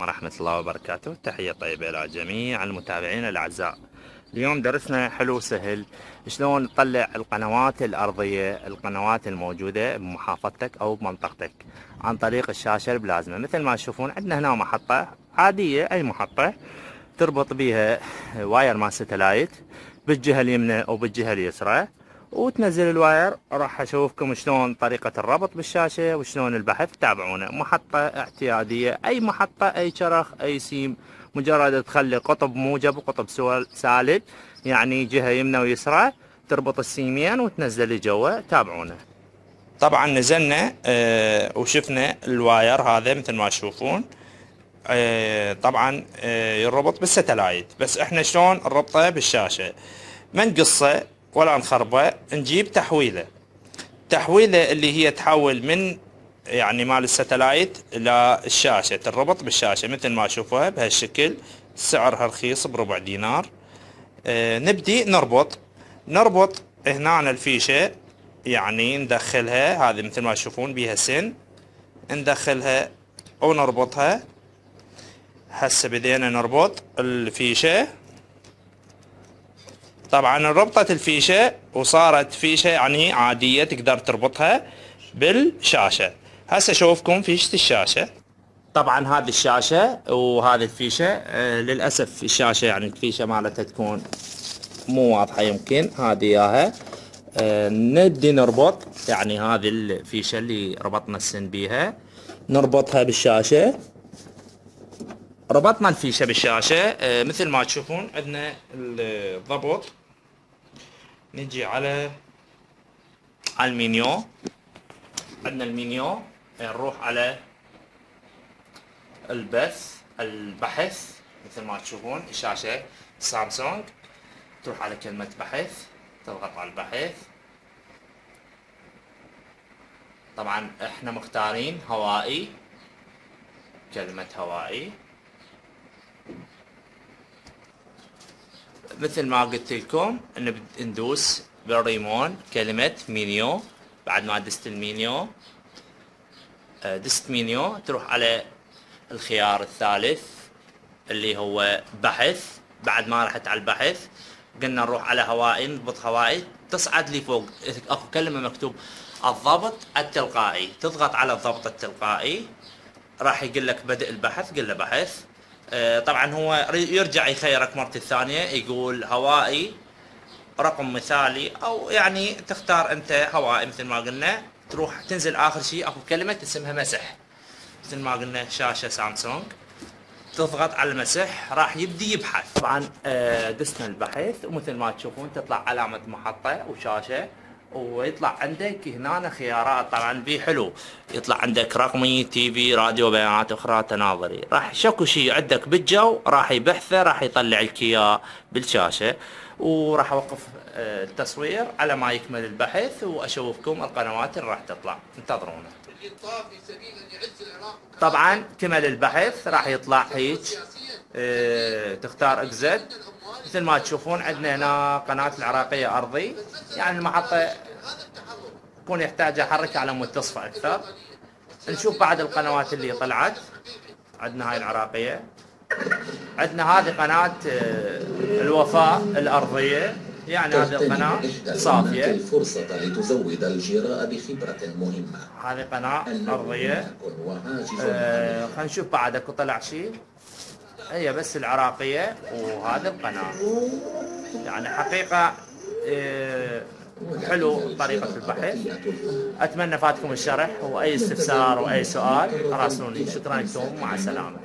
ورحمة الله وبركاته. تحية طيبة إلى جميع المتابعين الأعزاء. اليوم درسنا حلو سهل شلون نطلع القنوات الأرضية، القنوات الموجودة بمحافظتك أو بمنطقتك عن طريق الشاشة البلازما. مثل ما تشوفون عندنا هنا محطة عادية، أي محطة تربط بيها واير مال ستلايت بالجهة اليمنى أو بالجهة اليسرى، وتنزل الواير. راح اشوفكم شلون طريقة الربط بالشاشة وشلون البحث. تابعونا. محطة اعتيادية، اي محطة، اي شرخ، اي سيم، مجرد تخلي قطب موجب وقطب سالب، يعني جهة يمنى ويسرى، تربط السيمين وتنزل جوا. تابعونا. طبعا نزلنا وشفنا الواير هذا مثل ما تشوفون. طبعا يربط بالستلايت، بس احنا شلون نربطه بالشاشة؟ ما نقصه ولا نخربه، نجيب تحويلة اللي هي تحول من يعني مال الستلايت الى الشاشة، تربط بالشاشة مثل ما تشوفوها بهالشكل. سعرها رخيص بربع دينار. نبدي نربط هنا الفيشة، يعني ندخلها. هذه مثل ما تشوفون بيها سن، ندخلها ونربطها. هسه بدينا نربط الفيشة. طبعا ربطت الفيشة وصارت فيشة يعني عادية، تقدر تربطها بالشاشة. هسه اشوفكم فيشة الشاشة. طبعا هذه الشاشة وهذه الفيشة. للأسف الشاشة يعني الفيشة مالتها تكون مو واضحة، يمكن هذه اياها. نبدي نربط، يعني هذه الفيشة اللي ربطنا السن بيها نربطها بالشاشة. ربطنا الفيشة بالشاشة. مثل ما تشوفون عندنا الضبط. نجي على المنيو. عندنا المنيو، نروح على البحث. مثل ما تشوفون الشاشة سامسونج، تروح على كلمة بحث، تضغط على البحث. طبعا احنا مختارين هوائي، كلمة هوائي. مثل ما قلت لكم ندوس بالريمون كلمة منيو. بعد ما دست المنيو، دست منيو، تروح على الخيار الثالث اللي هو بحث. بعد ما رحت على البحث قلنا نروح على هوائي، نضبط هوائي. تصعد لي فوق اكو كلمة مكتوب الضبط التلقائي، تضغط على الضبط التلقائي. راح يقول لك بدء البحث، قل له بحث. طبعا هو يرجع يخيرك مرة الثانية، يقول هوائي رقم مثالي، او يعني تختار انت هوائي. مثل ما قلنا تروح تنزل اخر شيء اكو كلمة اسمها مسح، مثل ما قلنا شاشة سامسونج. تضغط على المسح، راح يبدي يبحث. طبعا دسنا البحث، ومثل ما تشوفون تطلع علامة محطة وشاشة، ويطلع عندك هنا خيارات. طبعا بي حلو، يطلع عندك رقمي، تي في، راديو، بيانات اخرى، تناظري. راح شكو شيء عندك بالجو راح يبحثه، راح يطلع لك اياه بالشاشة. وراح اوقف التصوير على ما يكمل البحث، واشوفكم القنوات اللي راح تطلع. انتظرونا. طبعا كمل البحث، راح يطلع هيك. تختار اكزت. مثل ما تشوفون عندنا هنا قناة العراقية ارضي، يعني المحطة يكون يحتاج احرك على مود تصفى اكثر. نشوف بعد القنوات اللي طلعت. عندنا هاي العراقية، عندنا هذه قناة الوفاء الارضية، يعني هذه القناة صافية. الفرصة لتزود الجراء بخبرة مهمة. هذه قناة أرضية. خلينا نشوف بعد اكو طلع شيء. هي بس العراقية وهذه القناة. يعني حقيقة حلو طريقة البحث. أتمنى فاتكم الشرح، وأي استفسار وأي سؤال راسلوني. شكرا لكم، مع السلامة.